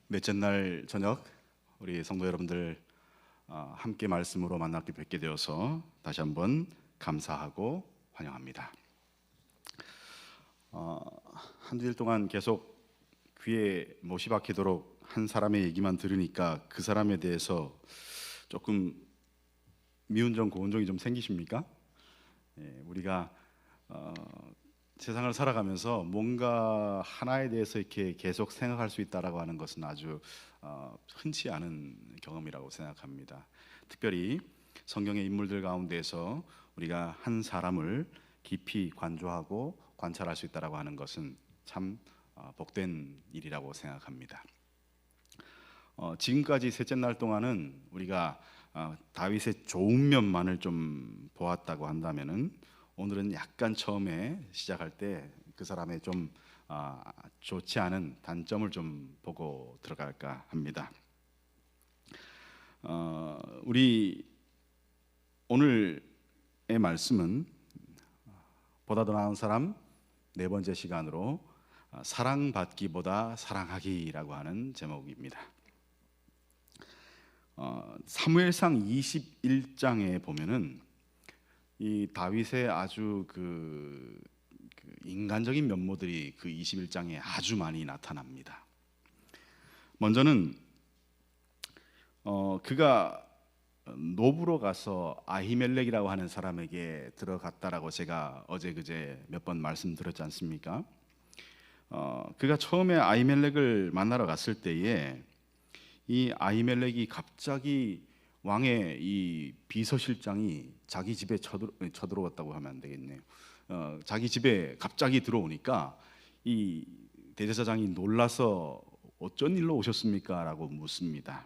넷째 날 저녁 우리 성도 여러분들 함께 말씀으로 만나게 뵙게 되어서 다시 한번 감사하고 환영합니다. 한두 일 동안 계속 귀에 못이 박히도록 한 사람의 얘기만 들으니까 그 사람에 대해서 조금 미운 점 고운 점이 좀 생기십니까? 우리가 세상을 살아가면서 뭔가 하나에 대해서 이렇게 계속 생각할 수 있다라고 하는 것은 아주 흔치 않은 경험이라고 생각합니다. 특별히 성경의 인물들 가운데서 우리가 한 사람을 깊이 관조하고 관찰할 수 있다라고 하는 것은 참 복된 일이라고 생각합니다. 지금까지 셋째 날 동안은 우리가 다윗의 좋은 면만을 좀 보았다고 한다면은 오늘은 약간 처음에 시작할 때 그 사람의 좀 좋지 않은 단점을 좀 보고 들어갈까 합니다. 우리 오늘의 말씀은 보다 더 나은 사람 네 번째 시간으로 사랑받기보다 사랑하기라고 하는 제목입니다. 사무엘상 21장에 보면은 이 다윗의 아주 그 인간적인 면모들이 그 21장에 아주 많이 나타납니다. 먼저는 그가 노브로 가서 아히멜렉이라고 하는 사람에게 들어갔다라고 제가 어제 그제 몇 번 말씀드렸지 않습니까? 그가 처음에 아히멜렉을 만나러 갔을 때에 이 아히멜렉이 갑자기 왕의 이 비서실장이 자기 집에 쳐들어왔다고 하면 안 되겠네요. 자기 집에 갑자기 들어오니까 이 대제사장이 놀라서 어쩐 일로 오셨습니까? 라고 묻습니다.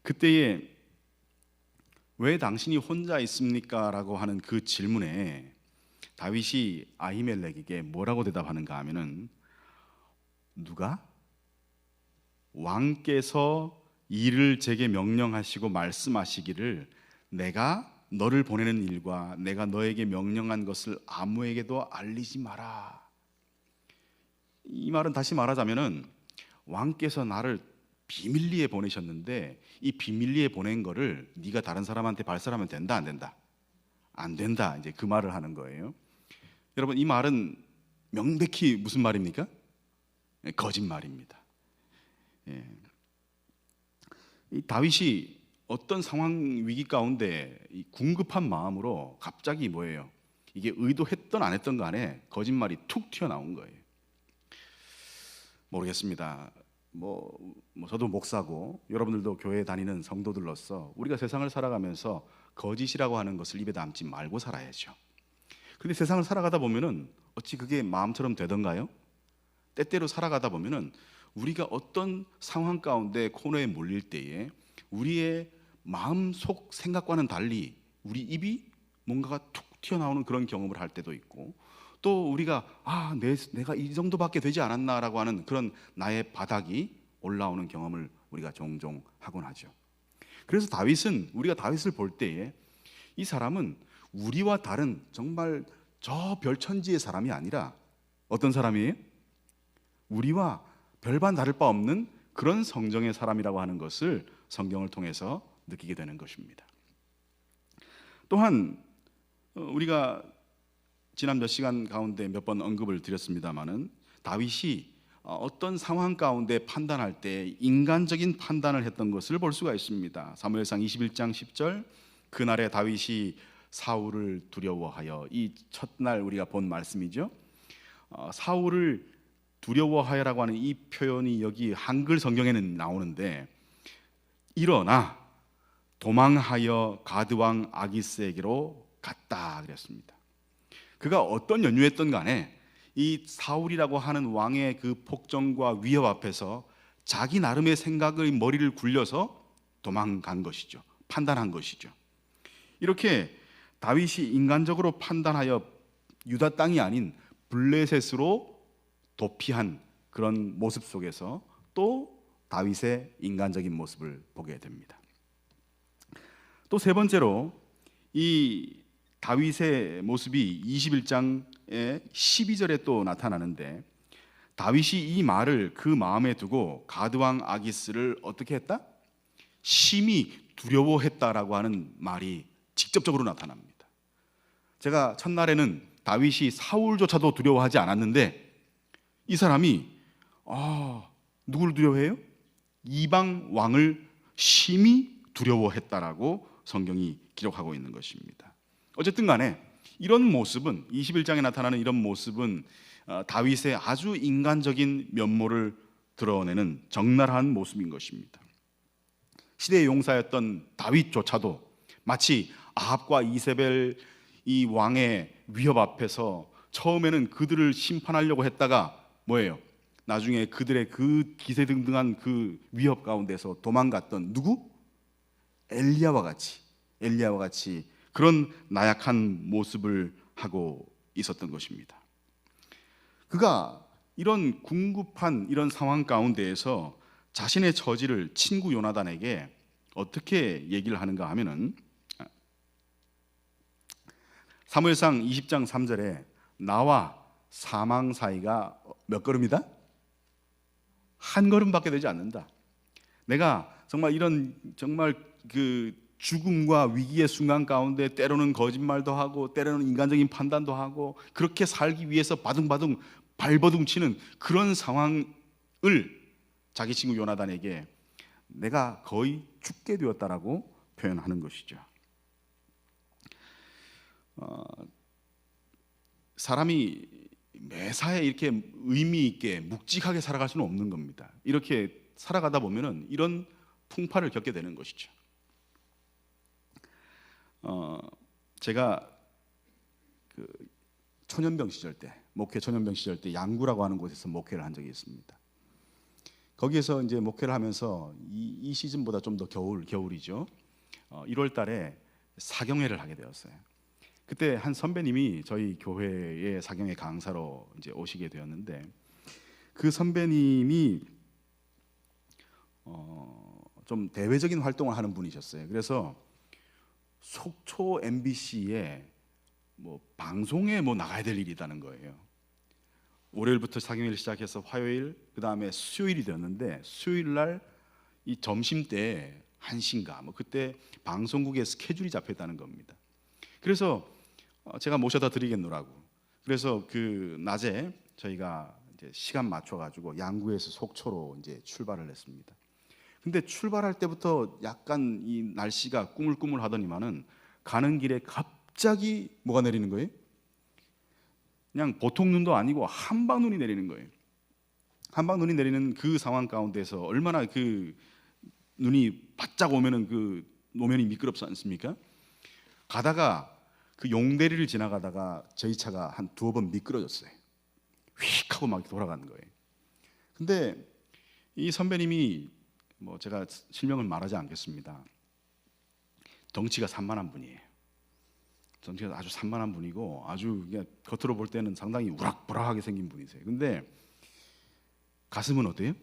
그때에 왜 당신이 혼자 있습니까? 라고 하는 그 질문에 다윗이 아히멜렉에게 뭐라고 대답하는가 하면은 누가? 왕께서 일을 제게 명령하시고 말씀하시기를 내가 너를 보내는 일과 내가 너에게 명령한 것을 아무에게도 알리지 마라. 이 말은 다시 말하자면은 왕께서 나를 비밀리에 보내셨는데 이 비밀리에 보낸 거를 네가 다른 사람한테 발설하면 된다 안 된다? 안 된다. 이제 그 말을 하는 거예요. 여러분 이 말은 명백히 무슨 말입니까? 거짓말입니다. 예. 이 다윗이 어떤 상황 위기 가운데 이 궁급한 마음으로 갑자기 뭐예요? 이게 의도했던 안 했던 간에 거짓말이 툭 튀어나온 거예요. 모르겠습니다. 저도 목사고 여러분들도 교회 다니는 성도들로서 우리가 세상을 살아가면서 거짓이라고 하는 것을 입에 담지 말고 살아야죠. 근데 세상을 살아가다 보면은 어찌 그게 마음처럼 되던가요? 때때로 살아가다 보면은 우리가 어떤 상황 가운데 코너에 몰릴 때에 우리의 마음속 생각과는 달리 우리 입이 뭔가가 툭 튀어나오는 그런 경험을 할 때도 있고 또 우리가 내가 이 정도밖에 되지 않았나라고 하는 그런 나의 바닥이 올라오는 경험을 우리가 종종 하곤 하죠. 그래서 우리가 다윗을 볼 때에 이 사람은 우리와 다른 정말 저 별천지의 사람이 아니라 어떤 사람이에요? 우리와 별반 다를 바 없는 그런 성정의 사람이라고 하는 것을 성경을 통해서 느끼게 되는 것입니다. 또한 우리가 지난 몇 시간 가운데 몇 번 언급을 드렸습니다마는 다윗이 어떤 상황 가운데 판단할 때 인간적인 판단을 했던 것을 볼 수가 있습니다. 사무엘상 21장 10절 그날에 다윗이 사울을 두려워하여 이 첫날 우리가 본 말씀이죠. 사울을 두려워하여라고 하는 이 표현이 여기 한글 성경에는 나오는데 일어나 도망하여 가드왕 아기스에게로 갔다 그랬습니다. 그가 어떤 연유였던 간에 이 사울이라고 하는 왕의 그 폭정과 위협 앞에서 자기 나름의 생각의 머리를 굴려서 도망간 것이죠. 판단한 것이죠. 이렇게 다윗이 인간적으로 판단하여 유다 땅이 아닌 블레셋으로 도피한 그런 모습 속에서 또 다윗의 인간적인 모습을 보게 됩니다. 또 세 번째로 이 다윗의 모습이 21장의 12절에 또 나타나는데 다윗이 이 말을 그 마음에 두고 가드 왕 아기스를 어떻게 했다? 심히 두려워했다라고 하는 말이 직접적으로 나타납니다. 제가 첫날에는 다윗이 사울조차도 두려워하지 않았는데 이 사람이 누구를 두려워해요? 이방 왕을 심히 두려워했다라고 성경이 기록하고 있는 것입니다. 어쨌든 간에 이런 모습은 21장에 나타나는 이런 모습은 다윗의 아주 인간적인 면모를 드러내는 적나라한 모습인 것입니다. 시대의 용사였던 다윗조차도 마치 아합과 이세벨 이 왕의 위협 앞에서 처음에는 그들을 심판하려고 했다가 뭐예요? 나중에 그들의 그 기세등등한 그 위협 가운데서 도망갔던 누구? 엘리야와 같이 그런 나약한 모습을 하고 있었던 것입니다. 그가 이런 궁급한 이런 상황 가운데에서 자신의 처지를 친구 요나단에게 어떻게 얘기를 하는가 하면은 사무엘상 20장 3절에 나와 사망 사이가 몇 걸음이다? 한 걸음밖에 되지 않는다. 내가 정말 이런 정말 그 죽음과 위기의 순간 가운데 때로는 거짓말도 하고 때로는 인간적인 판단도 하고 그렇게 살기 위해서 바둥바둥 발버둥 치는 그런 상황을 자기 친구 요나단에게 내가 거의 죽게 되었다라고 표현하는 것이죠. 사람이 매사에 이렇게 의미 있게 묵직하게 살아갈 수는 없는 겁니다. 이렇게 살아가다 보면은 이런 풍파를 겪게 되는 것이죠. 제가 그 초년병 시절 때, 목회 초년병 시절 때 양구라고 하는 곳에서 목회를 한 적이 있습니다. 거기에서 이제 목회를 하면서 이 시즌보다 좀 더 겨울이죠. 1월 달에 사경회를 하게 되었어요. 그때 한 선배님이 저희 교회에 사경회 강사로 이제 오시게 되었는데 그 선배님이 좀 대외적인 활동을 하는 분이셨어요. 그래서 속초 MBC에 뭐 방송에 뭐 나가야 될 일이 있다는 거예요. 월요일부터 사경회를 시작해서 화요일 그다음에 수요일이 되었는데 수요일 날 이 점심 때 1시인가 뭐 그때 방송국에 스케줄이 잡혀 있다는 겁니다. 그래서 제가 모셔다 드리겠노라고. 그래서 그 낮에 저희가 이제 시간 맞춰 가지고 양구에서 속초로 이제 출발을 했습니다. 근데 출발할 때부터 약간 이 날씨가 꾸물꾸물하더니만은 가는 길에 갑자기 뭐가 내리는 거예요? 그냥 보통 눈도 아니고 한방 눈이 내리는 거예요. 한방 눈이 내리는 그 상황 가운데서 얼마나 그 눈이 바짝 오면은 그 노면이 미끄럽지 않습니까? 가다가 그 용대리를 지나가다가 저희 차가 한 두어 번 미끄러졌어요. 휙 하고 막 돌아가는 거예요. 근데 이 선배님이 뭐 제가 실명을 말하지 않겠습니다. 덩치가 산만한 분이에요. 덩치가 아주 산만한 분이고 아주 그냥 겉으로 볼 때는 상당히 우락부락하게 생긴 분이세요. 근데 가슴은 어때요?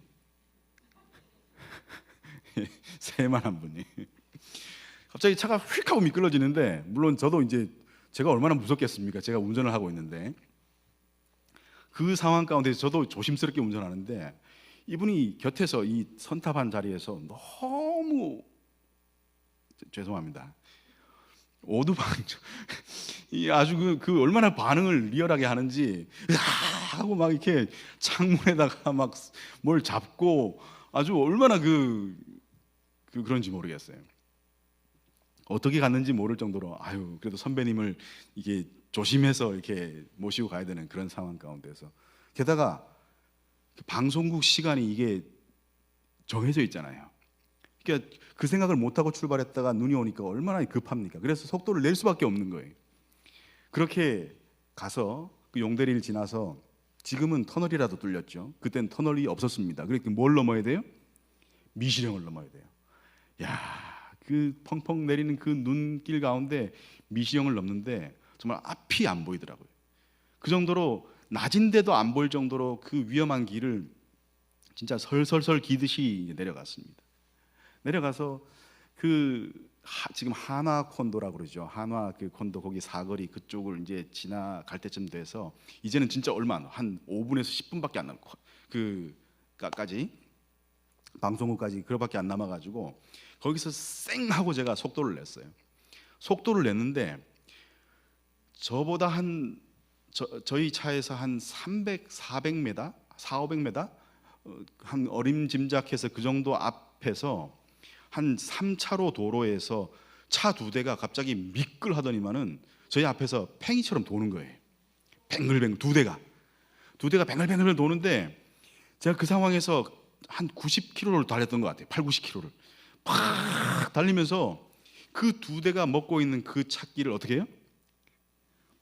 새만한 분이. 갑자기 차가 휙 하고 미끄러지는데 물론 저도 이제 제가 얼마나 무섭겠습니까? 제가 운전을 하고 있는데 그 상황 가운데 저도 조심스럽게 운전하는데 이분이 곁에서 이 선탑한 자리에서 너무 죄송합니다. 오두방정 이 아주 그 얼마나 반응을 리얼하게 하는지 하고 막 이렇게 창문에다가 막 뭘 잡고 아주 얼마나 그런지 모르겠어요. 어떻게 갔는지 모를 정도로 그래도 선배님을 이게 조심해서 이렇게 모시고 가야 되는 그런 상황 가운데서 게다가 방송국 시간이 이게 정해져 있잖아요. 그러니까 그 생각을 못하고 출발했다가 눈이 오니까 얼마나 급합니까? 그래서 속도를 낼 수밖에 없는 거예요. 그렇게 가서 그 용대리를 지나서 지금은 터널이라도 뚫렸죠. 그땐 터널이 없었습니다. 그러니까 뭘 넘어야 돼요? 미시령을 넘어야 돼요. 그 펑펑 내리는 그 눈길 가운데 미시령을 넘는데 정말 앞이 안 보이더라고요. 그 정도로 낮인데도 안 보일 정도로 그 위험한 길을 진짜 설설설 기듯이 내려갔습니다. 내려가서 그 지금 한화 콘도라고 그러죠. 한화 그 콘도 거기 사거리 그쪽을 이제 지나갈 때쯤 돼서 이제는 진짜 얼마 한 5분에서 10분밖에 안 남고 그까지 방송국까지 그거밖에 안 남아가지고 거기서 쌩 하고 제가 속도를 냈어요. 속도를 냈는데 저보다 저희 차에서 한 300, 400m, 4, 500m 한 어림짐작해서 그 정도 앞에서 한 3차로 도로에서 차 2대가 갑자기 미끌하더니만은 저희 앞에서 팽이처럼 도는 거예요. 뱅글뱅글 2대가 뱅글뱅글 도는데 제가 그 상황에서 한 90km를 달렸던 것 같아요. 8, 90km를 팍 달리면서 그 2대가 먹고 있는 그 찻길을 어떻게 해요?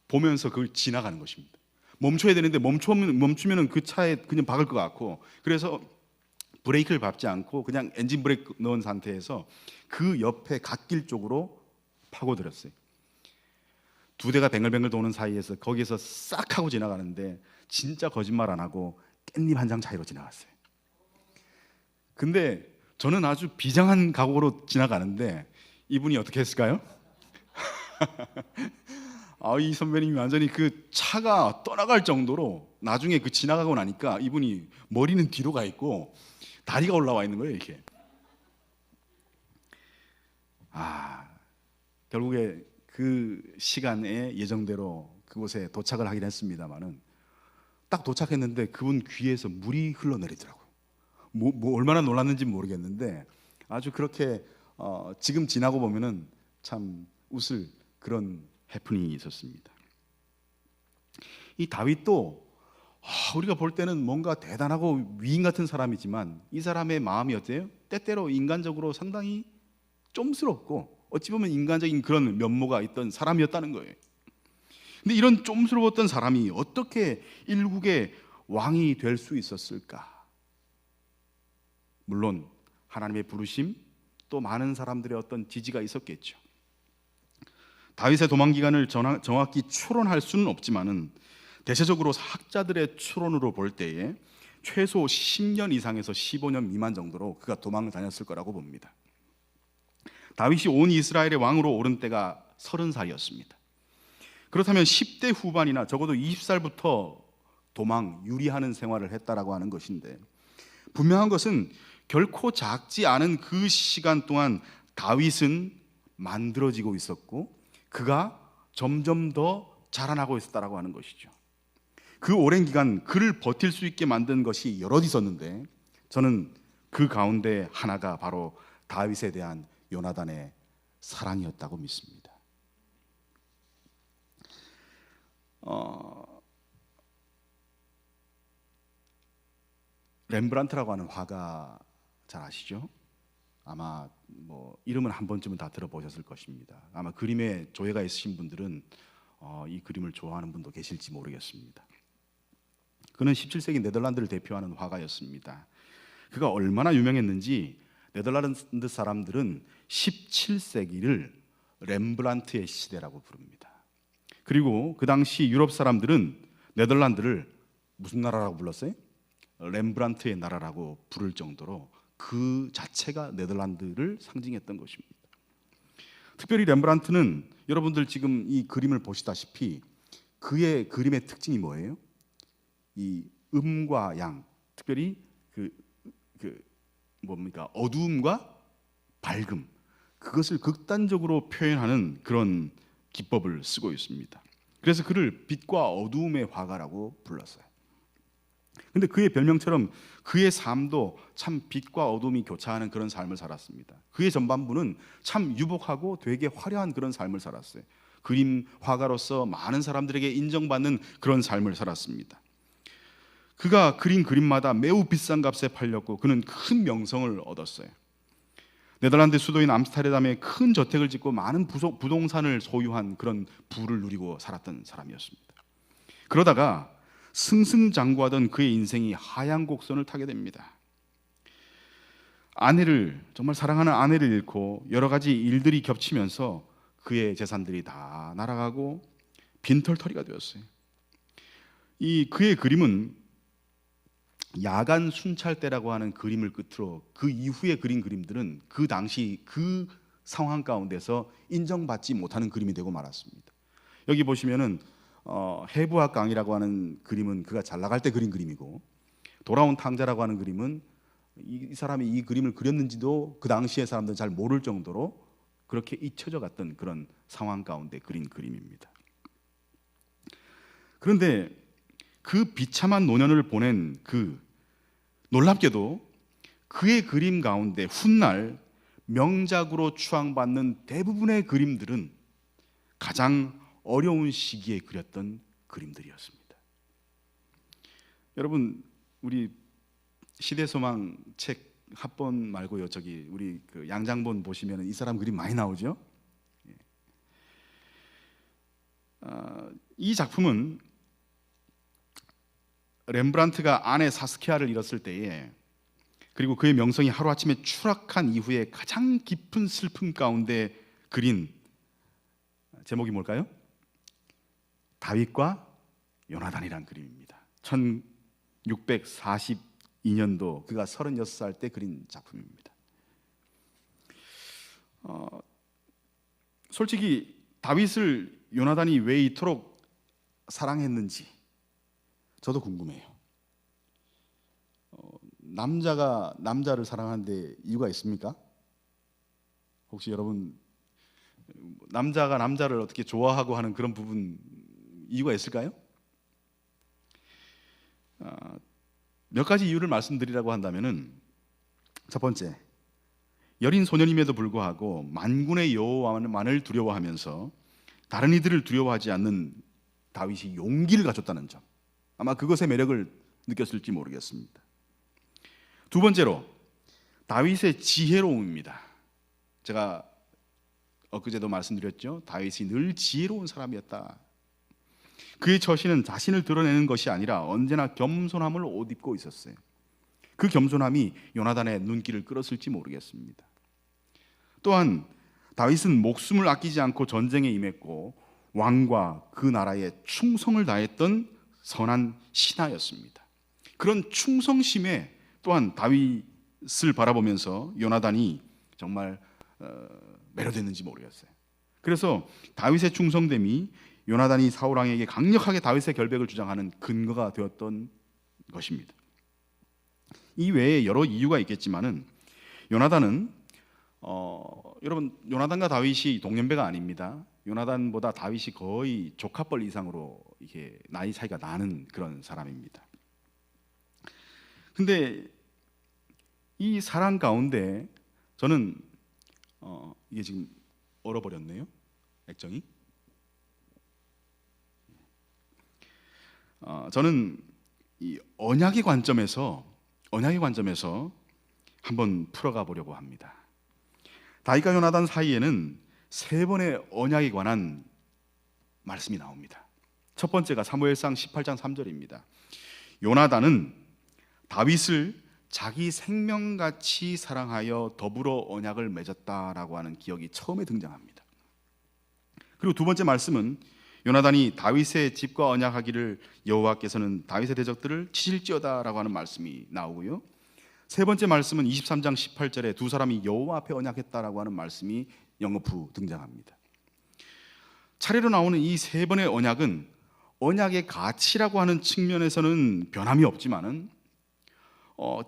보면서 그걸 지나가는 것입니다. 멈춰야 되는데 멈추면은 그 차에 그냥 박을 것 같고, 그래서 브레이크를 밟지 않고 그냥 엔진 브레이크 넣은 상태에서 그 옆에 갓길 쪽으로 파고들었어요. 2대가 뱅글뱅글 도는 사이에서 거기에서 싹 하고 지나가는데 진짜 거짓말 안 하고 깻잎 한 장 차이로 지나갔어요. 근데 저는 아주 비장한 각오로 지나가는데 이분이 어떻게 했을까요? 이 선배님이 완전히 그 차가 떠나갈 정도로 나중에 그 지나가고 나니까 이분이 머리는 뒤로 가 있고 다리가 올라와 있는 거예요, 이렇게. 결국에 그 시간에 예정대로 그곳에 도착을 하긴 했습니다만은 딱 도착했는데 그분 귀에서 물이 흘러내리더라고요. 얼마나 놀랐는지 모르겠는데 아주 그렇게 지금 지나고 보면은 참 웃을 그런 해프닝이 있었습니다. 이 다윗도 우리가 볼 때는 뭔가 대단하고 위인 같은 사람이지만 이 사람의 마음이 어때요? 때때로 인간적으로 상당히 쫌스럽고 어찌 보면 인간적인 그런 면모가 있던 사람이었다는 거예요. 근데 이런 쫌스러웠던 사람이 어떻게 일국의 왕이 될 수 있었을까? 물론 하나님의 부르심, 또 많은 사람들의 어떤 지지가 있었겠죠. 다윗의 도망 기간을 정확히 추론할 수는 없지만은 대체적으로 학자들의 추론으로 볼 때에 최소 10년 이상에서 15년 미만 정도로 그가 도망을 다녔을 거라고 봅니다. 다윗이 온 이스라엘의 왕으로 오른 때가 30살이었습니다. 그렇다면 10대 후반이나 적어도 20살부터 도망, 유리하는 생활을 했다라고 하는 것인데, 분명한 것은 결코 작지 않은 그 시간 동안 다윗은 만들어지고 있었고 그가 점점 더 자라나고 있었다라고 하는 것이죠. 그 오랜 기간 그를 버틸 수 있게 만든 것이 여럿 있었는데 저는 그 가운데 하나가 바로 다윗에 대한 요나단의 사랑이었다고 믿습니다. 렘브란트라고 하는 화가 잘 아시죠? 아마 이름은 한 번쯤은 다 들어보셨을 것입니다. 아마 그림에 조예가 있으신 분들은 이 그림을 좋아하는 분도 계실지 모르겠습니다. 그는 17세기 네덜란드를 대표하는 화가였습니다. 그가 얼마나 유명했는지 네덜란드 사람들은 17세기를 렘브란트의 시대라고 부릅니다. 그리고 그 당시 유럽 사람들은 네덜란드를 무슨 나라라고 불렀어요? 렘브란트의 나라라고 부를 정도로 그 자체가 네덜란드를 상징했던 것입니다. 특별히 렘브란트는 여러분들 지금 이 그림을 보시다시피 그의 그림의 특징이 뭐예요? 이 음과 양, 특별히 어두움과 밝음, 그것을 극단적으로 표현하는 그런 기법을 쓰고 있습니다. 그래서 그를 빛과 어두움의 화가라고 불렀어요. 근데 그의 별명처럼 그의 삶도 참 빛과 어둠이 교차하는 그런 삶을 살았습니다. 그의 전반부는 참 유복하고 되게 화려한 그런 삶을 살았어요. 그림 화가로서 많은 사람들에게 인정받는 그런 삶을 살았습니다. 그가 그린 그림마다 매우 비싼 값에 팔렸고 그는 큰 명성을 얻었어요. 네덜란드 수도인 암스테르담에 큰 저택을 짓고 많은 부동산을 소유한 그런 부를 누리고 살았던 사람이었습니다. 그러다가 승승장구하던 그의 인생이 하향 곡선을 타게 됩니다. 정말 사랑하는 아내를 잃고 여러 가지 일들이 겹치면서 그의 재산들이 다 날아가고 빈털터리가 되었어요. 그의 그림은 야간 순찰대라고 하는 그림을 끝으로 그 이후에 그린 그림들은 그 당시 그 상황 가운데서 인정받지 못하는 그림이 되고 말았습니다. 여기 보시면은 해부학 강이라고 하는 그림은 그가 잘 나갈 때 그린 그림이고, 돌아온 탕자라고 하는 그림은 이 사람이 이 그림을 그렸는지도 그 당시의 사람들은 잘 모를 정도로 그렇게 잊혀져 갔던 그런 상황 가운데 그린 그림입니다. 그런데 그 비참한 노년을 보낸 놀랍게도 그의 그림 가운데 훗날 명작으로 추앙받는 대부분의 그림들은 가장 어려운 시기에 그렸던 그림들이었습니다. 여러분, 우리 시대소망 책 합본 말고요, 저기 우리 그 양장본 보시면 이 사람 그림 많이 나오죠. 이 작품은 렘브란트가 아내 사스키아를 잃었을 때에, 그리고 그의 명성이 하루아침에 추락한 이후에 가장 깊은 슬픔 가운데 그린 제목이 뭘까요? 다윗과 요나단이란 그림입니다. 1642년도 그가 36살 때 그린 작품입니다. 솔직히 다윗을 요나단이 왜 이토록 사랑했는지 저도 궁금해요. 남자가 남자를 사랑하는데 이유가 있습니까? 혹시 여러분 남자가 남자를 어떻게 좋아하고 하는 그런 부분 이유가 있을까요? 몇 가지 이유를 말씀드리라고 한다면은, 첫 번째, 여린 소년임에도 불구하고 만군의 여호와만을 두려워하면서 다른 이들을 두려워하지 않는 다윗이 용기를 가졌다는 점, 아마 그것의 매력을 느꼈을지 모르겠습니다. 두 번째로, 다윗의 지혜로움입니다. 제가 엊그제도 말씀드렸죠. 다윗이 늘 지혜로운 사람이었다. 그의 처신은 자신을 드러내는 것이 아니라 언제나 겸손함을 옷 입고 있었어요. 그 겸손함이 요나단의 눈길을 끌었을지 모르겠습니다. 또한 다윗은 목숨을 아끼지 않고 전쟁에 임했고 왕과 그 나라에 충성을 다했던 선한 신하였습니다. 그런 충성심에 또한 다윗을 바라보면서 요나단이 정말 매료됐는지 모르겠어요. 그래서 다윗의 충성됨이 요나단이 사울 왕에게 강력하게 다윗의 결백을 주장하는 근거가 되었던 것입니다. 이 외에 여러 이유가 있겠지만은 요나단은 여러분, 요나단과 다윗이 동년배가 아닙니다. 요나단보다 다윗이 거의 조카뻘 이상으로 이게 나이 차이가 나는 그런 사람입니다. 근데 이 사랑 가운데 저는 이게 지금 얼어버렸네요, 액정이. 저는 이 언약의 관점에서 한번 풀어가 보려고 합니다. 다윗과 요나단 사이에는 세 번의 언약에 관한 말씀이 나옵니다. 첫 번째가 사무엘상 18장 3절입니다. 요나단은 다윗을 자기 생명같이 사랑하여 더불어 언약을 맺었다라고 하는 기억이 처음에 등장합니다. 그리고 두 번째 말씀은 요나단이 다윗의 집과 언약하기를 여호와께서는 다윗의 대적들을 치실지어다라고 하는 말씀이 나오고요. 세 번째 말씀은 23장 18절에 두 사람이 여호와 앞에 언약했다라고 하는 말씀이 영어프 등장합니다. 차례로 나오는 이 세 번의 언약은 언약의 가치라고 하는 측면에서는 변함이 없지만은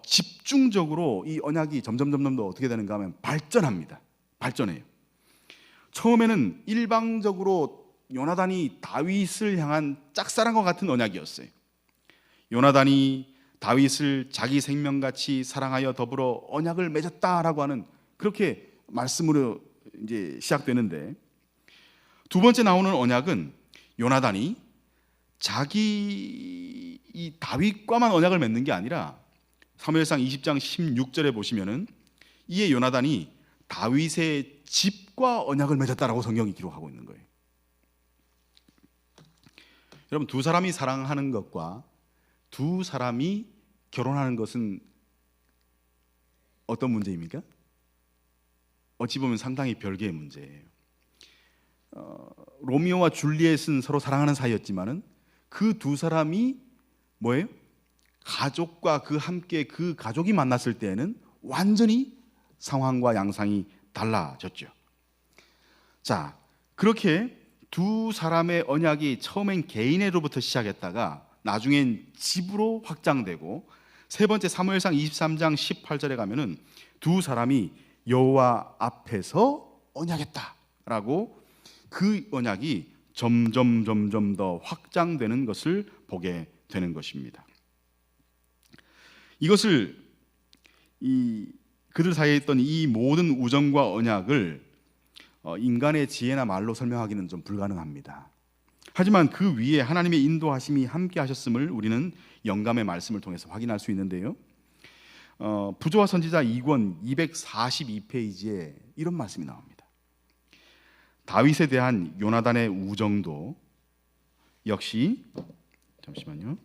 집중적으로 이 언약이 점점 더 어떻게 되는가 하면 발전해요. 처음에는 일방적으로 요나단이 다윗을 향한 짝사랑과 같은 언약이었어요. 요나단이 다윗을 자기 생명같이 사랑하여 더불어 언약을 맺었다라고 하는 그렇게 말씀으로 이제 시작되는데, 두 번째 나오는 언약은 요나단이 자기 이 다윗과만 언약을 맺는 게 아니라 사무엘상 20장 16절에 보시면은 이에 요나단이 다윗의 집과 언약을 맺었다라고 성경이 기록하고 있는 거예요. 여러분, 두 사람이 사랑하는 것과 두 사람이 결혼하는 것은 어떤 문제입니까? 어찌 보면 상당히 별개의 문제예요. 로미오와 줄리엣은 서로 사랑하는 사이였지만은 그 두 사람이 뭐예요? 가족과 함께 그 가족이 만났을 때에는 완전히 상황과 양상이 달라졌죠. 자, 그렇게 두 사람의 언약이 처음엔 개인으로부터 시작했다가 나중엔 집으로 확장되고, 세 번째 사무엘상 23장 18절에 가면은 두 사람이 여호와 앞에서 언약했다라고 그 언약이 점점 더 확장되는 것을 보게 되는 것입니다. 이것을 그들 사이에 있던 이 모든 우정과 언약을 인간의 지혜나 말로 설명하기는 좀 불가능합니다. 하지만 그 위에 하나님의 인도하심이 함께 하셨음을 우리는 영감의 말씀을 통해서 확인할 수 있는데요. 부조와 선지자 2권 242페이지에 이런 말씀이 나옵니다. 다윗에 대한 요나단의 우정도 역시, 잠시만요.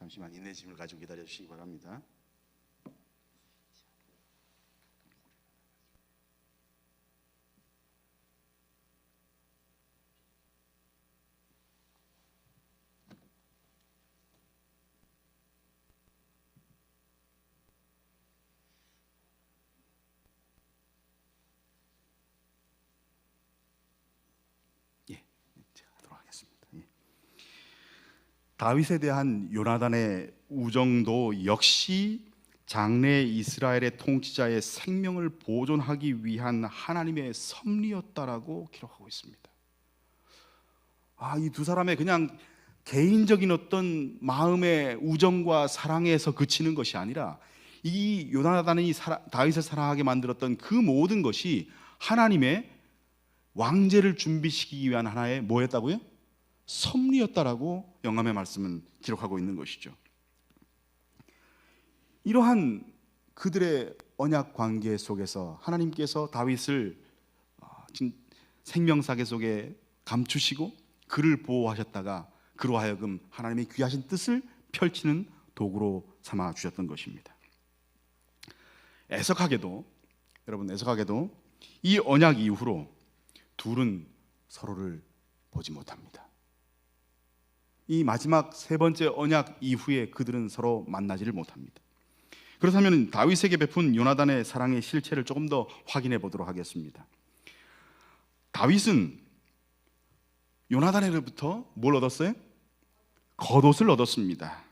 잠시만 인내심을 가지고 기다려 주시기 바랍니다. 제가 하도록 하겠습니다. 다윗에 대한 요나단의 우정도 역시 장래 이스라엘의 통치자의 생명을 보존하기 위한 하나님의 섭리였다라고 기록하고 있습니다. 이 두 사람의 그냥 개인적인 어떤 마음의 우정과 사랑에서 그치는 것이 아니라, 이 요나단이 다윗을 사랑하게 만들었던 그 모든 것이 하나님의 왕제를 준비시키기 위한 하나의 뭐였다고요? 섭리였다라고 영감의 말씀은 기록하고 있는 것이죠. 이러한 그들의 언약 관계 속에서 하나님께서 다윗을 생명사계 속에 감추시고 그를 보호하셨다가 그로 하여금 하나님의 귀하신 뜻을 펼치는 도구로 삼아 주셨던 것입니다. 여러분 애석하게도 이 언약 이후로 둘은 서로를 보지 못합니다. 이 마지막 세 번째 언약 이후에 그들은 서로 만나지를 못합니다. 그렇다면 다윗에게 베푼 요나단의 사랑의 실체를 조금 더 확인해 보도록 하겠습니다. 다윗은 요나단으로부터 뭘 얻었어요? 겉옷을 얻었습니다.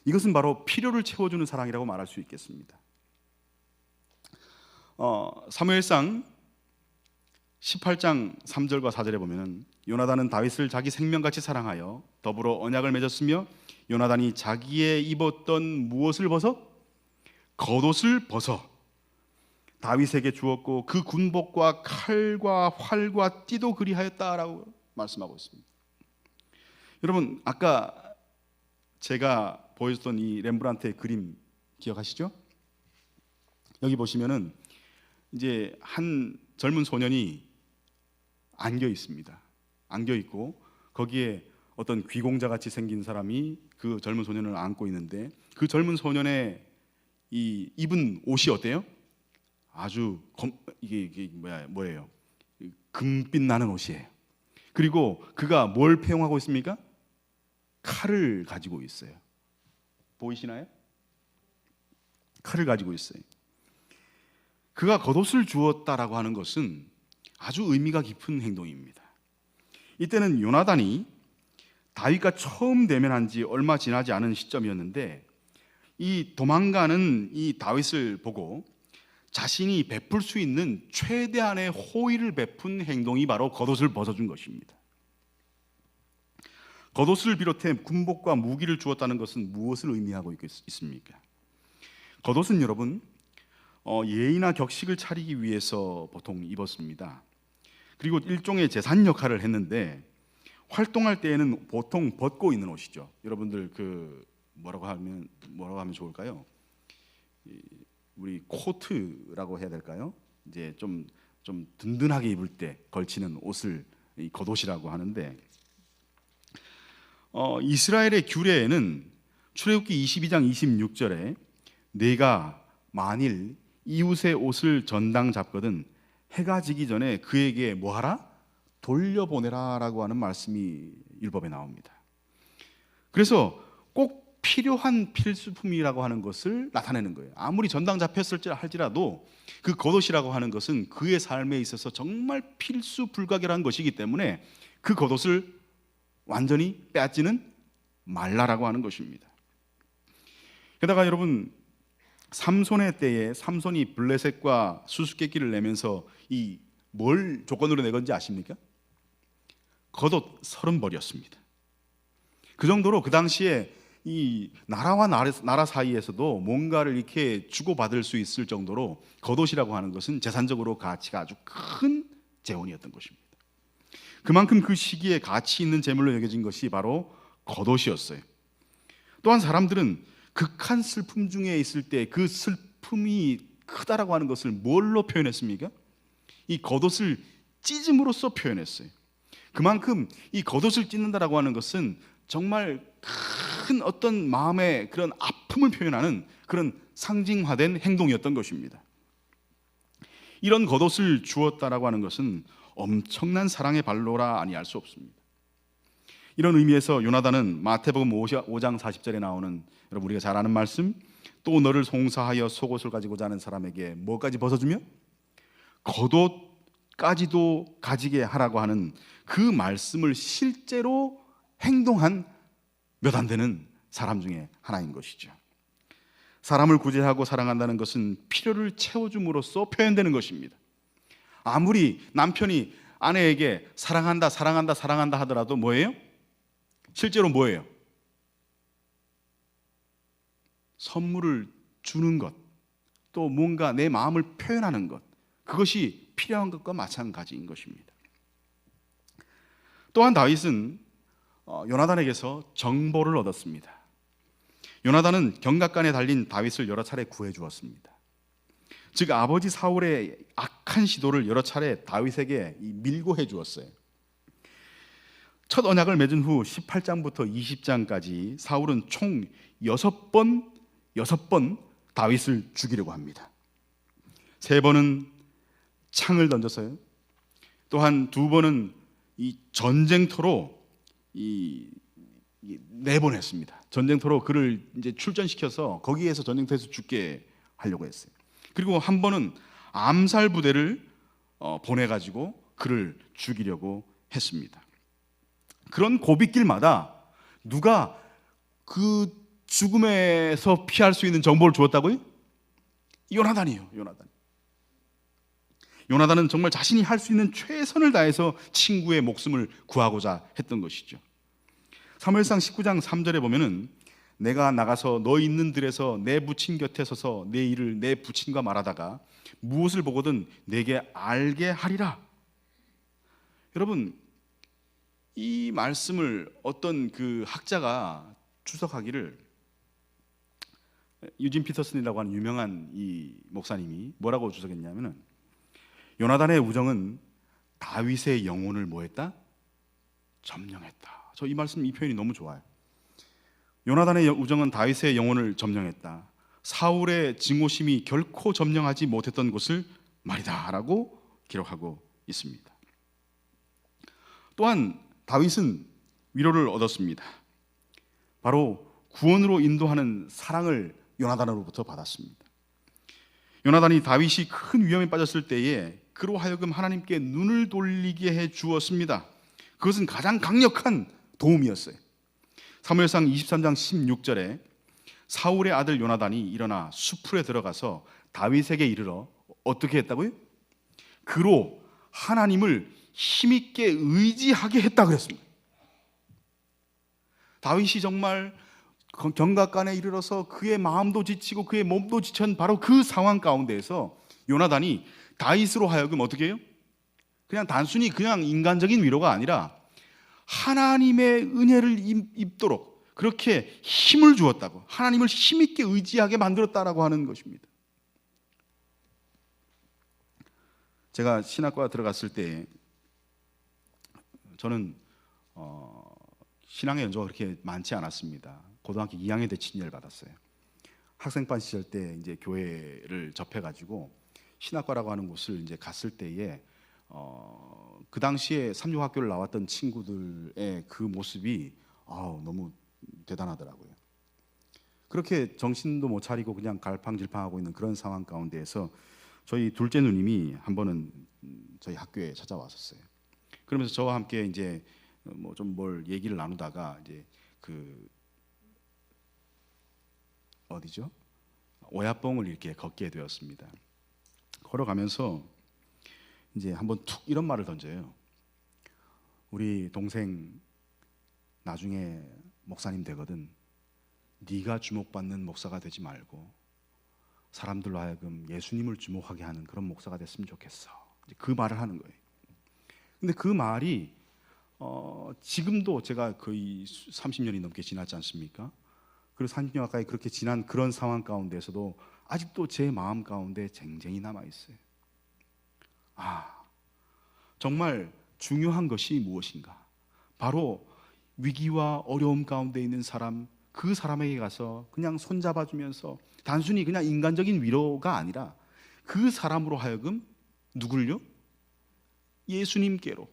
이것은 바로 필요를 채워주는 사랑이라고 말할 수 있겠습니다. 사무엘상 18장 3절과 4절에 보면은 요나단은 다윗을 자기 생명같이 사랑하여 더불어 언약을 맺었으며 요나단이 자기의 입었던 무엇을 벗어? 겉옷을 벗어 다윗에게 주었고 그 군복과 칼과 활과 띠도 그리하였다라고 말씀하고 있습니다. 여러분 아까 제가 보여줬던 이 렘브란트의 그림 기억하시죠? 여기 보시면은 이제 한 젊은 소년이 안겨 있습니다. 안겨 있고 거기에 어떤 귀공자 같이 생긴 사람이 그 젊은 소년을 안고 있는데, 그 젊은 소년의 이 입은 옷이 어때요? 아주 이게 뭐예요? 금빛 나는 옷이에요. 그리고 그가 뭘 패용하고 있습니까? 칼을 가지고 있어요. 보이시나요? 칼을 가지고 있어요. 그가 겉옷을 주었다라고 하는 것은 아주 의미가 깊은 행동입니다. 이때는 요나단이 다윗과 처음 대면한 지 얼마 지나지 않은 시점이었는데, 이 도망가는 이 다윗을 보고 자신이 베풀 수 있는 최대한의 호의를 베푼 행동이 바로 겉옷을 벗어준 것입니다. 겉옷을 비롯해 군복과 무기를 주었다는 것은 무엇을 의미하고 있습니까? 겉옷은 여러분 예의나 격식을 차리기 위해서 보통 입었습니다. 그리고 일종의 제산 역할을 했는데, 활동할 때에는 보통 벗고 있는 옷이죠. 여러분들 뭐라고 하면 좋을까요? 우리 코트라고 해야 될까요? 이제 좀 든든하게 입을 때 걸치는 옷을 이 겉옷이라고 하는데, 이스라엘의 규례에는 출애굽기 22장 26절에 내가 만일 이웃의 옷을 전당 잡거든 해가 지기 전에 그에게 뭐하라? 돌려보내라 라고 하는 말씀이 율법에 나옵니다. 그래서 꼭 필요한 필수품이라고 하는 것을 나타내는 거예요. 아무리 전당 잡혔을지 할지라도 그 겉옷이라고 하는 것은 그의 삶에 있어서 정말 필수 불가결한 것이기 때문에 그 겉옷을 완전히 빼앗지는 말라라고 하는 것입니다. 게다가 여러분, 삼손의 때에 삼손이 블레셋과 수수께끼를 내면서 이 뭘 조건으로 내건지 아십니까? 겉옷 30벌이었습니다. 그 정도로 그 당시에 이 나라와 나라 사이에서도 뭔가를 이렇게 주고받을 수 있을 정도로 겉옷이라고 하는 것은 재산적으로 가치가 아주 큰 재원이었던 것입니다. 그만큼 그 시기에 가치 있는 재물로 여겨진 것이 바로 겉옷이었어요. 또한 사람들은 극한 슬픔 중에 있을 때 그 슬픔이 크다라고 하는 것을 뭘로 표현했습니까? 이 겉옷을 찢음으로써 표현했어요. 그만큼 이 겉옷을 찢는다라고 하는 것은 정말 큰 어떤 마음의 그런 아픔을 표현하는 그런 상징화된 행동이었던 것입니다. 이런 겉옷을 주었다라고 하는 것은 엄청난 사랑의 발로라 아니할 수 없습니다. 이런 의미에서 요나단은 마태복음 5장 40절에 나오는 여러분 우리가 잘 아는 말씀, 또 너를 송사하여 속옷을 가지고자 하는 사람에게 뭐까지 벗어주며 겉옷까지도 가지게 하라고 하는 그 말씀을 실제로 행동한 몇 안 되는 사람 중에 하나인 것이죠. 사람을 구제하고 사랑한다는 것은 필요를 채워줌으로써 표현되는 것입니다. 아무리 남편이 아내에게 사랑한다 하더라도 뭐예요? 실제로 뭐예요? 선물을 주는 것, 또 뭔가 내 마음을 표현하는 것, 그것이 필요한 것과 마찬가지인 것입니다. 또한 다윗은 요나단에게서 정보를 얻었습니다. 요나단은 경각간에 달린 다윗을 여러 차례 구해 주었습니다. 즉 아버지 사울의 악한 시도를 여러 차례 다윗에게 밀고 해 주었어요. 첫 언약을 맺은 후 18장부터 20장까지 사울은 총 6번 다윗을 죽이려고 합니다. 3번은 창을 던졌어요. 또한 2번은 이 전쟁터로 4번 했습니다. 전쟁터로 그를 이제 출전시켜서 거기에서 전쟁터에서 죽게 하려고 했어요. 그리고 한 번은 암살 부대를 보내가지고 그를 죽이려고 했습니다. 그런 고빗길마다 누가 그 죽음에서 피할 수 있는 정보를 주었다고요? 요나단이에요. 요나단은 정말 자신이 할 수 있는 최선을 다해서 친구의 목숨을 구하고자 했던 것이죠. 사무엘상 19장 3절에 보면은 내가 나가서 너 있는 들에서 내 부친 곁에 서서 내 일을 내 부친과 말하다가 무엇을 보거든 내게 알게 하리라. 여러분, 이 말씀을 어떤 그 학자가 추석하기를, 유진 피터슨이라고 하는 유명한 이 목사님이 뭐라고 주석했냐면은 요나단의 우정은 다윗의 영혼을 뭐했다? 점령했다. 저 이 말씀, 이 표현이 너무 좋아요. 요나단의 우정은 다윗의 영혼을 점령했다. 사울의 증오심이 결코 점령하지 못했던 것을 말이다 라고 기록하고 있습니다. 또한 다윗은 위로를 얻었습니다. 바로 구원으로 인도하는 사랑을 요나단으로부터 받았습니다. 요나단이 다윗이 큰 위험에 빠졌을 때에 그로 하여금 하나님께 눈을 돌리게 해 주었습니다. 그것은 가장 강력한 도움이었어요. 사무엘상 23장 16절에 사울의 아들 요나단이 일어나 수풀에 들어가서 다윗에게 이르러 어떻게 했다고요? 그로 하나님을 힘있게 의지하게 했다 그랬습니다. 다윗이 정말 경각간에 이르러서 그의 마음도 지치고 그의 몸도 지친 바로 그 상황 가운데에서 요나단이 다윗으로 하여금 어떻게 해요? 그냥 단순히 그냥 인간적인 위로가 아니라 하나님의 은혜를 입도록 그렇게 힘을 주었다고, 하나님을 힘있게 의지하게 만들었다라고 하는 것입니다. 제가 신학과 들어갔을 때 저는 신앙의 연조가 그렇게 많지 않았습니다. 고등학교 2학년 때 친일을 받았어요. 학생반 시절 때 이제 교회를 접해가지고 신학과라고 하는 곳을 이제 갔을 때에 그 당시에 삼육학교를 나왔던 친구들의 그 모습이 너무 대단하더라고요. 그렇게 정신도 못 차리고 그냥 갈팡질팡하고 있는 그런 상황 가운데에서 저희 둘째 누님이 한 번은 저희 학교에 찾아왔었어요. 그러면서 저와 함께 이제 뭐 좀 뭘 얘기를 나누다가 이제 그 어디죠? 오야뽕을 이렇게 걷게 되었습니다. 걸어가면서 이제 한번 툭 이런 말을 던져요. 우리 동생 나중에 목사님 되거든. 네가 주목받는 목사가 되지 말고 사람들로 하여금 예수님을 주목하게 하는 그런 목사가 됐으면 좋겠어. 그 말을 하는 거예요. 근데 그 말이 지금도 제가 거의 30년이 넘게 지났지 않습니까? 그리고 30년 가까이 그렇게 지난 그런 상황 가운데서도 아직도 제 마음 가운데 쟁쟁이 남아있어요. 정말 중요한 것이 무엇인가? 바로 위기와 어려움 가운데 있는 사람, 그 사람에게 가서 그냥 손잡아주면서 단순히 그냥 인간적인 위로가 아니라 그 사람으로 하여금 누굴요? 예수님께로,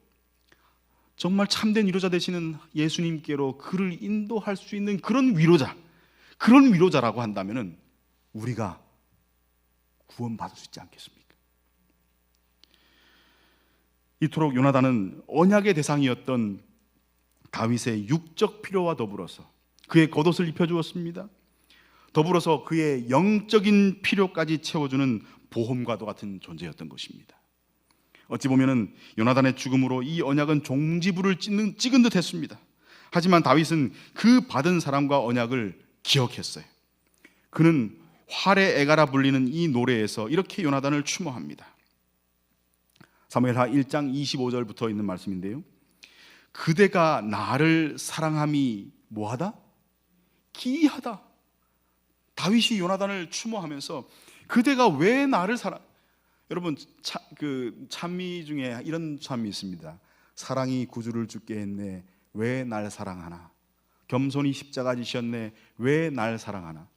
정말 참된 위로자 되시는 예수님께로 그를 인도할 수 있는 그런 위로자라고 한다면은 우리가 구원받을 수 있지 않겠습니까? 이토록 요나단은 언약의 대상이었던 다윗의 육적 필요와 더불어서 그의 겉옷을 입혀주었습니다. 더불어서 그의 영적인 필요까지 채워주는 보험과도 같은 존재였던 것입니다. 어찌 보면은 요나단의 죽음으로 이 언약은 종지부를 찍은 듯 했습니다. 하지만 다윗은 그 받은 사랑과 언약을 기억했어요. 그는 활의 애가라 불리는 이 노래에서 이렇게 요나단을 추모합니다. 사무엘하 1장 25절부터 있는 말씀인데요. 그대가 나를 사랑함이 뭐하다? 기이하다. 다윗이 요나단을 추모하면서 그대가 왜 나를 여러분 찬미 중에 이런 찬미 있습니다. 사랑이 구주를 죽게 했네 왜 날 사랑하나. 겸손히 십자가 지셨네 왜 날 사랑하나.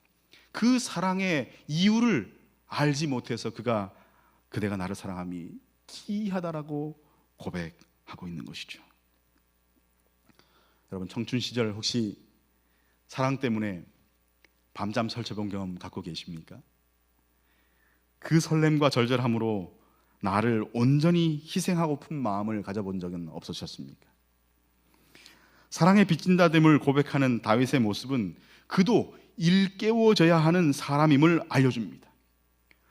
그 사랑의 이유를 알지 못해서 그대가 나를 사랑함이 기이하다라고 고백하고 있는 것이죠. 여러분 청춘 시절 혹시 사랑 때문에 밤잠 설쳐본 경험 갖고 계십니까? 그 설렘과 절절함으로 나를 온전히 희생하고픈 마음을 가져본 적은 없으셨습니까? 사랑에 빚진다됨을 고백하는 다윗의 모습은 그도 일깨워져야 하는 사람임을 알려줍니다.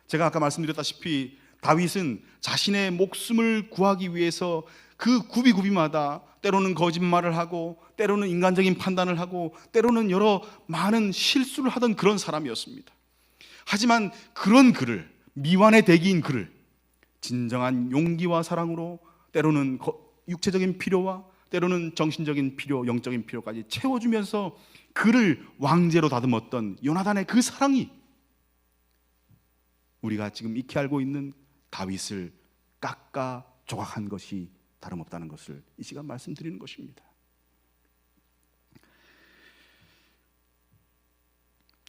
제가 아까 말씀드렸다시피 다윗은 자신의 목숨을 구하기 위해서 그 구비구비마다 때로는 거짓말을 하고 때로는 인간적인 판단을 하고 때로는 여러 많은 실수를 하던 그런 사람이었습니다. 하지만 그런 그를, 미완의 대기인 그를 진정한 용기와 사랑으로 때로는 육체적인 필요와 때로는 정신적인 필요, 영적인 필요까지 채워주면서 그를 왕제로 다듬었던 요나단의 그 사랑이 우리가 지금 익히 알고 있는 다윗을 깎아 조각한 것이 다름없다는 것을 이 시간 말씀드리는 것입니다.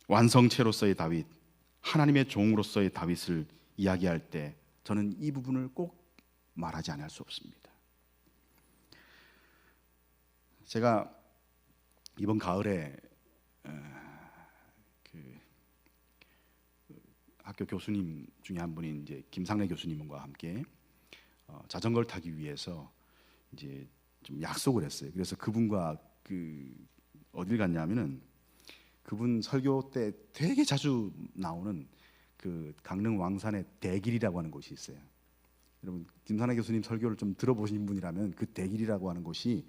완성체로서의 다윗, 하나님의 종으로서의 다윗을 이야기할 때 저는 이 부분을 꼭 말하지 않을 수 없습니다. 제가 이번 가을에 학교 교수님 중에 한 분인 이제 김상래 교수님과 함께 자전거를 타기 위해서 이제 좀 약속을 했어요. 그래서 그분과 어딜 갔냐면은 그분 설교 때 되게 자주 나오는 그 강릉 왕산의 대길이라고 하는 곳이 있어요. 여러분 김상래 교수님 설교를 좀 들어보신 분이라면 그 대길이라고 하는 곳이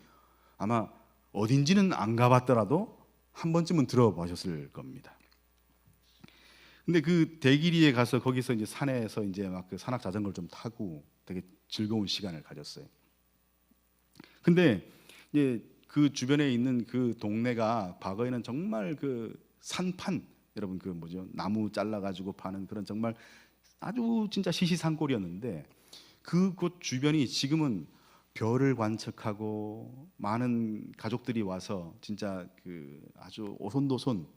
아마 어딘지는 안 가봤더라도 한 번쯤은 들어보셨을 겁니다. 근데 그 대길이에 가서 거기서 이제 산에서 이제 막 그 산악 자전거를 좀 타고 되게 즐거운 시간을 가졌어요. 근데 그 주변에 있는 그 동네가 과거에는 정말 그 산판, 여러분 그 뭐죠, 나무 잘라가지고 파는 그런 정말 아주 진짜 시시산골이었는데, 그곳 주변이 지금은 별을 관측하고 많은 가족들이 와서 진짜 그 아주 오손도손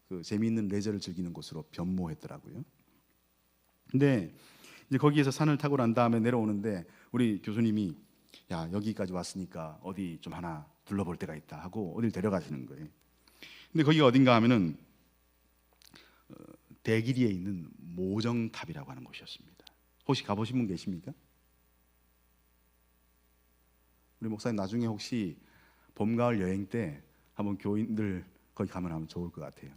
그 재미있는 레저를 즐기는 곳으로 변모했더라고요. 근데 이제 거기에서 산을 타고 난 다음에 내려오는데 우리 교수님이, 야, 여기까지 왔으니까 어디 좀 하나 둘러볼 데가 있다 하고 어딜 데려가시는 거예요. 근데 거기가 어딘가 하면은 대길이에 있는 모정탑이라고 하는 곳이었습니다. 혹시 가보신 분 계십니까? 우리 목사님 나중에 혹시 봄, 가을 여행 때 한번 교인들 거기 가면 하면 좋을 것 같아요.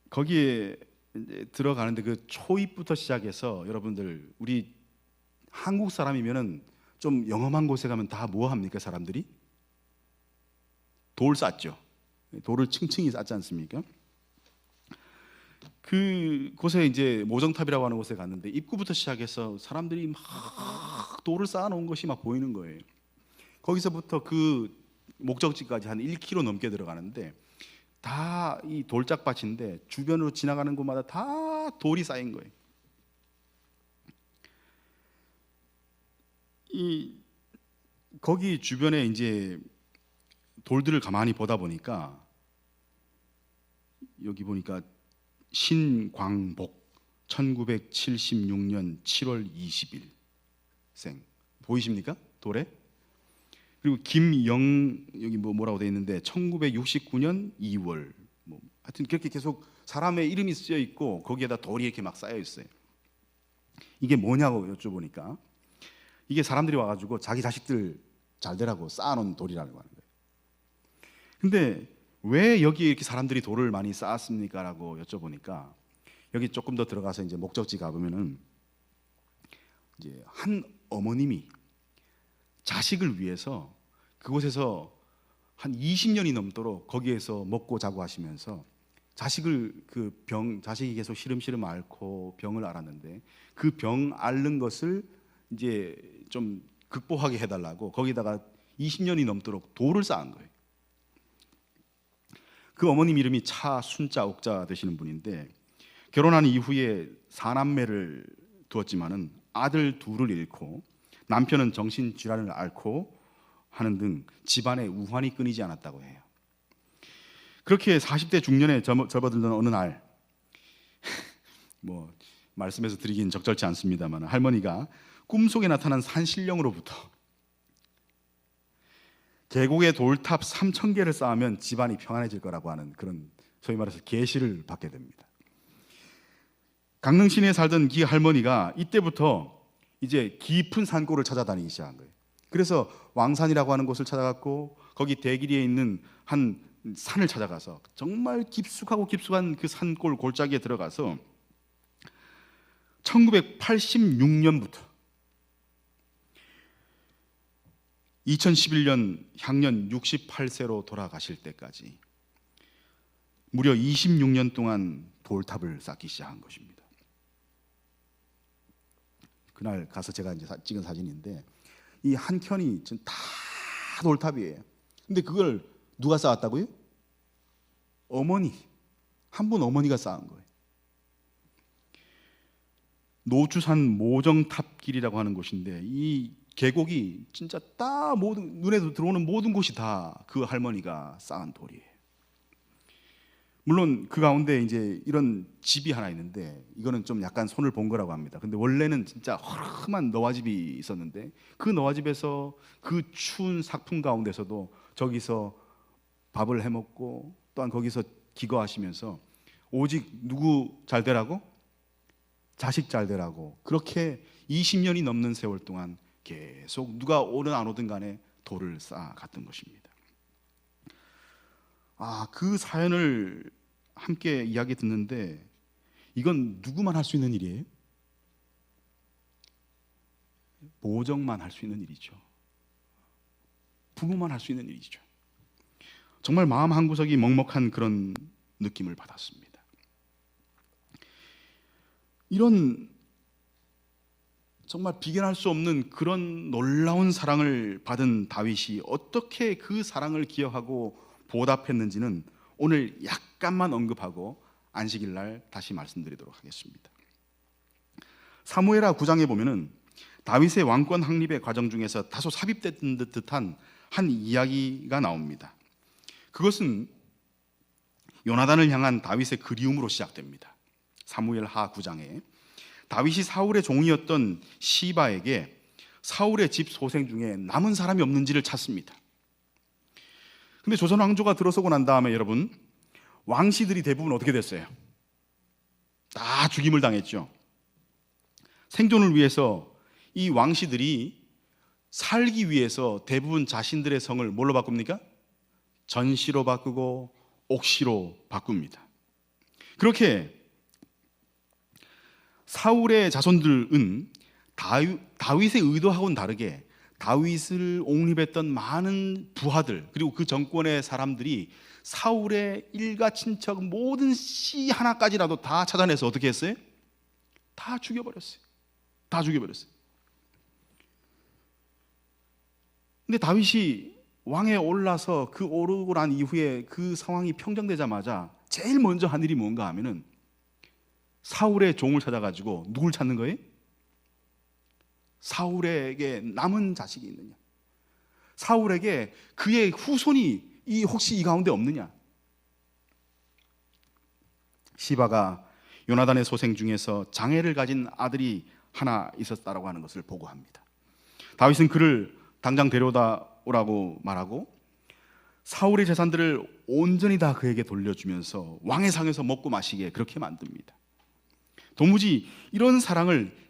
거기에 이제 들어가는데 그 초입부터 시작해서, 여러분들 우리 한국 사람이면은 좀 영험한 곳에 가면 다 뭐 합니까? 사람들이 돌 쌓죠. 돌을 층층이 쌓지 않습니까? 그 곳에 이제 모정탑이라고 하는 곳에 갔는데 입구부터 시작해서 사람들이 막 돌을 쌓아놓은 것이 막 보이는 거예요. 거기서부터 그 목적지까지 한 1km 넘게 들어가는데 다 이 돌짝밭인데 주변으로 지나가는 곳마다 다 돌이 쌓인 거예요. 이 거기 주변에 이제 돌들을 가만히 보다 보니까 여기 보니까 신광복 1976년 7월 20일 생 보이십니까? 돌에. 그리고 김영, 여기 뭐라고 돼 있는데 1969년 2월, 뭐 하여튼 그렇게 계속 사람의 이름이 쓰여 있고 거기에다 돌이 이렇게 막 쌓여 있어요. 이게 뭐냐고 여쭤보니까 이게 사람들이 와가지고 자기 자식들 잘 되라고 쌓아놓은 돌이라고 하는 거예요. 근데 왜 여기에 이렇게 사람들이 돌을 많이 쌓았습니까? 라고 여쭤보니까 여기 조금 더 들어가서 이제 목적지 가보면은 이제 한 어머님이 자식을 위해서 그곳에서 한 20년이 넘도록 거기에서 먹고 자고 하시면서 자식을 자식이 계속 시름시름 앓고 병을 앓았는데 그 병 앓는 것을 이제 좀 극복하게 해달라고 거기다가 20년이 넘도록 돌을 쌓은 거예요. 그 어머님 이름이 차순자 옥자 되시는 분인데 결혼한 이후에 4남매를 두었지만은 아들 2을 잃고 남편은 정신질환을 앓고 하는 등 집안에 우환이 끊이지 않았다고 해요. 그렇게 40대 중년에 접어들던 어느 날 뭐 말씀해서 드리긴 적절치 않습니다만 할머니가 꿈속에 나타난 산신령으로부터 계곡에 돌탑 3,000개를 쌓으면 집안이 평안해질 거라고 하는 그런 소위 말해서 계시를 받게 됩니다. 강릉 시내에 살던 기 할머니가 이때부터 이제 깊은 산골을 찾아다니기 시작한 거예요. 그래서 왕산이라고 하는 곳을 찾아갔고 거기 대길이에 있는 한 산을 찾아가서 정말 깊숙한 그 산골 골짜기에 들어가서 1986년부터 2011년 향년 68세로 돌아가실 때까지 무려 26년 동안 돌탑을 쌓기 시작한 것입니다. 그날 가서 제가 이제 찍은 사진인데 이 한 켠이 다 돌탑이에요. 근데 그걸 누가 쌓았다고요? 한 분 어머니가 쌓은 거예요. 노주산 모정탑길이라고 하는 곳인데 이 계곡이 진짜 딱 눈에 들어오는 모든 곳이 다 그 할머니가 쌓은 돌이에요. 물론 그 가운데 이제 이런 집이 하나 있는데 이거는 좀 약간 손을 본 거라고 합니다. 근데 원래는 진짜 허름한 너와집이 있었는데 그 너와집에서 그 추운 삭풍 가운데서도 저기서 밥을 해먹고 또한 거기서 기거하시면서 오직 누구 잘 되라고? 자식 잘 되라고 그렇게 20년이 넘는 세월 동안 계속 누가 오든 안 오든 간에 돌을 쌓아갔던 것입니다. 그 사연을 함께 이야기 듣는데 이건 누구만 할 수 있는 일이에요? 모정만 할 수 있는 일이죠. 부모만 할 수 있는 일이죠. 정말 마음 한구석이 먹먹한 그런 느낌을 받았습니다. 이런 정말 비견할 수 없는 그런 놀라운 사랑을 받은 다윗이 어떻게 그 사랑을 기억하고 보답했는지는 오늘 약간만 언급하고 안식일 날 다시 말씀드리도록 하겠습니다. 사무엘하 9장에 보면은 다윗의 왕권 확립의 과정 중에서 다소 삽입된 듯한 한 이야기가 나옵니다. 그것은 요나단을 향한 다윗의 그리움으로 시작됩니다. 사무엘하 9장에 다윗이 사울의 종이었던 시바에게 사울의 집 소생 중에 남은 사람이 없는지를 찾습니다. 근데 조선 왕조가 들어서고 난 다음에 여러분, 왕씨들이 대부분 어떻게 됐어요? 다 죽임을 당했죠. 생존을 위해서 이 왕씨들이 살기 위해서 대부분 자신들의 성을 뭘로 바꿉니까? 전씨로 바꾸고 옥시로 바꿉니다. 그렇게 사울의 자손들은 다윗의 의도하고는 다르게 다윗을 옹립했던 많은 부하들, 그리고 그 정권의 사람들이 사울의 일가 친척 모든 씨 하나까지라도 다 찾아내서 어떻게 했어요? 다 죽여버렸어요. 다 죽여버렸어요. 근데 다윗이 왕에 올라서 그 오르고 난 이후에 그 상황이 평정되자마자 제일 먼저 한 일이 뭔가 하면은 사울의 종을 찾아가지고 누굴 찾는 거예요? 사울에게 남은 자식이 있느냐, 사울에게 그의 후손이 혹시 이 가운데 없느냐. 시바가 요나단의 소생 중에서 장애를 가진 아들이 하나 있었다라고 하는 것을 보고합니다. 다윗은 그를 당장 데려다 오라고 말하고 사울의 재산들을 온전히 다 그에게 돌려주면서 왕의 상에서 먹고 마시게 그렇게 만듭니다. 도무지 이런 사랑을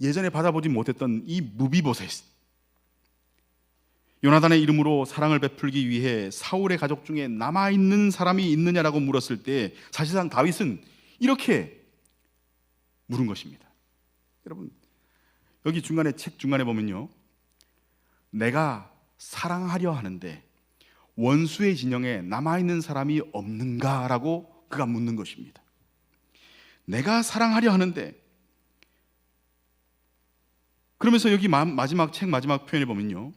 예전에 받아보지 못했던 이 무비보셋, 요나단의 이름으로 사랑을 베풀기 위해 사울의 가족 중에 남아있는 사람이 있느냐라고 물었을 때 사실상 다윗은 이렇게 물은 것입니다. 여러분, 여기 책 중간에 보면요, 내가 사랑하려 하는데 원수의 진영에 남아있는 사람이 없는가라고 그가 묻는 것입니다. 내가 사랑하려 하는데, 그러면서 여기 책 마지막 표현에 보면요,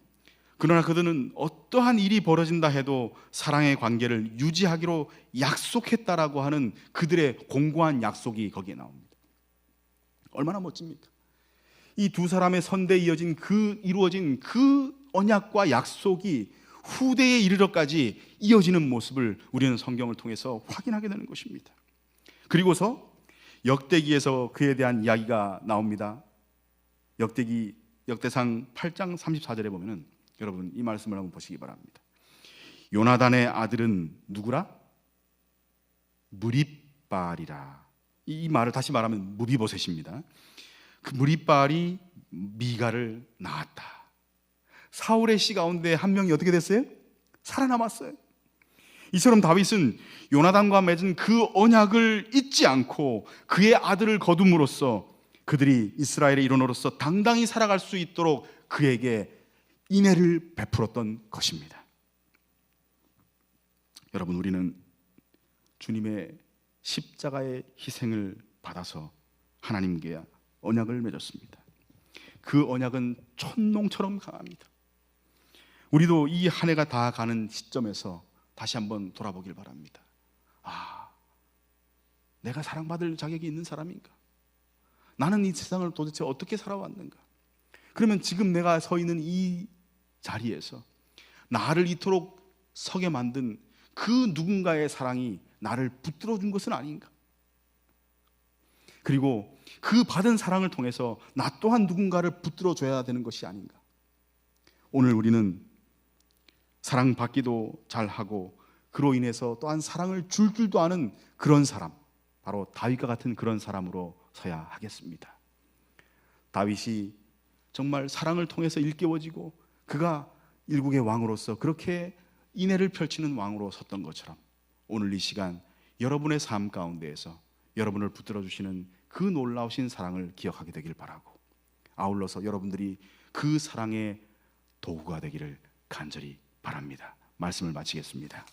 그러나 그들은 어떠한 일이 벌어진다 해도 사랑의 관계를 유지하기로 약속했다라고 하는 그들의 공고한 약속이 거기에 나옵니다. 얼마나 멋집니까? 이 두 사람의 선대에 이루어진 그 언약과 약속이 후대에 이르러까지 이어지는 모습을 우리는 성경을 통해서 확인하게 되는 것입니다. 그리고서 역대기에서 그에 대한 이야기가 나옵니다. 역대상 8장 34절에 보면은 여러분 이 말씀을 한번 보시기 바랍니다. 요나단의 아들은 누구라? 무립발이라. 이 말을 다시 말하면 무비보셋입니다. 그 무립발이 미가를 낳았다. 사울의 씨 가운데 한 명이 어떻게 됐어요? 살아남았어요. 이처럼 다윗은 요나단과 맺은 그 언약을 잊지 않고 그의 아들을 거둠으로써 그들이 이스라엘의 일원으로서 당당히 살아갈 수 있도록 그에게 인애를 베풀었던 것입니다. 여러분, 우리는 주님의 십자가의 희생을 받아서 하나님께 언약을 맺었습니다. 그 언약은 천농처럼 강합니다. 우리도 이 한 해가 다 가는 시점에서 다시 한번 돌아보길 바랍니다. 내가 사랑받을 자격이 있는 사람인가? 나는 이 세상을 도대체 어떻게 살아왔는가? 그러면 지금 내가 서 있는 이 자리에서 나를 이토록 서게 만든 그 누군가의 사랑이 나를 붙들어 준 것은 아닌가? 그리고 그 받은 사랑을 통해서 나 또한 누군가를 붙들어 줘야 되는 것이 아닌가? 오늘 우리는 사랑받기도 잘하고 그로 인해서 또한 사랑을 줄 줄도 아는 그런 사람, 바로 다윗과 같은 그런 사람으로 서야 하겠습니다. 다윗이 정말 사랑을 통해서 일깨워지고 그가 일국의 왕으로서 그렇게 인애를 펼치는 왕으로 섰던 것처럼 오늘 이 시간 여러분의 삶 가운데에서 여러분을 붙들어 주시는 그 놀라우신 사랑을 기억하게 되길 바라고, 아울러서 여러분들이 그 사랑의 도구가 되기를 간절히 바랍니다. 말씀을 마치겠습니다.